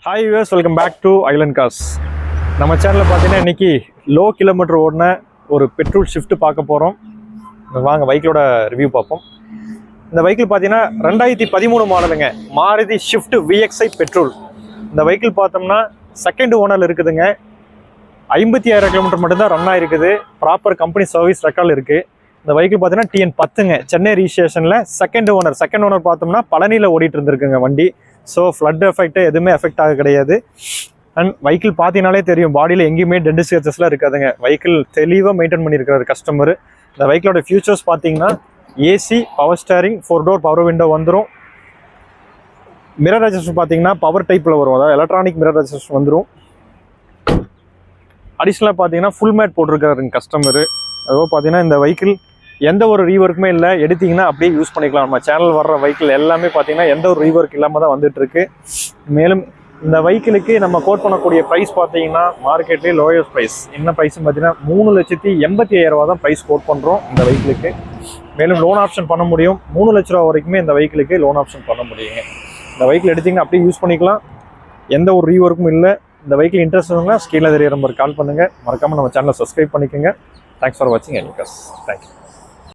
Hi viewers, welcome back to island cars. நம்ம சேனலில் பார்த்தீங்கன்னா இன்றைக்கி லோ கிலோமீட்டர் ஓடின ஒரு பெட்ரோல் ஷிஃப்ட் பார்க்க போகிறோம். வாங்க பைக்கிலோட ரிவ்யூ பார்ப்போம். இந்த வெஹிக்கிள் பார்த்தீங்கன்னா 2013 மாடலுங்க, மாருதி ஷிஃப்ட் VXi பெட்ரோல். இந்த வெஹிக்கிள் பார்த்தோம்னா செகண்ட் ஓனரில் இருக்குதுங்க. 56,000 கிலோமீட்டர் மட்டும்தான் ரன் ஆகிருக்குது. ப்ராப்பர் கம்பெனி சர்வீஸ் ரெக்கார்டு இருக்குது. இந்த வெஹிக்கிள் பார்த்தீங்கன்னா TN10ங்க, சென்னை ரிஜிஸ்ட்ரேஷனில் செகண்ட் ஓனர் பார்த்தோம்னா பழனியில் ஓடிட்டு இருந்திருக்குங்க வண்டி. ஸோ ஃப்ளட் எஃபெக்ட் எதுவுமே எஃபெக்ட் ஆக கிடையாது. அண்ட் வெஹிக்கிள் பார்த்தீங்கனாலே தெரியும், பாடியில் எங்கேயுமே டென்ட் ஸ்க்ராச்சஸ்லாம் இருக்காதுங்க. வெஹிக்கிள் தெளிவாக மெயின்டைன் பண்ணியிருக்கிறாரு கஸ்டமர். இந்த வெஹிக்கிளோட ஃபியூச்சர்ஸ் பார்த்தீங்கன்னா AC, power steering, 4 door power window வந்துடும். மிரர் அட்ஜஸ்ட் பார்த்தீங்கன்னா பவர் டைப்பில் வரும், அதாவது எலக்ட்ரானிக் மிரர் அட்ஜஸ்ட் வந்துடும். அடிஷ்னலாக பார்த்தீங்கன்னா ஃபுல் மேட் போட்டிருக்காருங்க கஸ்டமர். அதுவும் பார்த்தீங்கன்னா இந்த வெஹிக்கிள் எந்த ஒரு ரீவொர்க்குமே இல்லை, எடுத்திங்கன்னா அப்படியே யூஸ் பண்ணிக்கலாம். நம்ம சேனல் வர்ற வெஹிக்கிள் எல்லாமே பார்த்தீங்கன்னா எந்த ஒரு ரீவொர்க் இல்லாமல் தான் வந்துட்டுருக்கு. மேலும் இந்த வெஹிக்கிளுக்கு நம்ம கோட் பண்ணக்கூடிய ப்ரைஸ் பார்த்தீங்கன்னா மார்க்கெட்லேயே லோயஸ்ட் ப்ரைஸ். என்ன ப்ரைஸ்ன்னு பார்த்தீங்கன்னா 3,85,000 தான் ப்ரைஸ் கோட் பண்ணுறோம் இந்த வெஹிக்கிளுக்கு. மேலும் லோன் ஆப்ஷன் பண்ண முடியும். 3 லட்ச ரூபா வரைக்குமே இந்த வெஹிக்கிளுக்கு லோன் ஆப்ஷன் பண்ண முடியுங்க. இந்த வெஹிக்கிள் எடுத்திங்கன்னா அப்படியே யூஸ் பண்ணிக்கலாம், எந்த ஒரு ரீவொர்க்கும் இல்லை. இந்த வெஹிக்கிள் இன்ட்ரெஸ்ட் இருந்தால் ஸ்க்ரீனில் தெரியற நம்பர் கால் பண்ணுங்கள். மறக்காமல் நம்ம சேனலை சப்ஸ்கிரைப் பண்ணிக்கோங்க. தேங்க்ஸ் ஃபார் வாட்சிங் ஐலண்ட் கார்ஸ். தேங்க்யூ.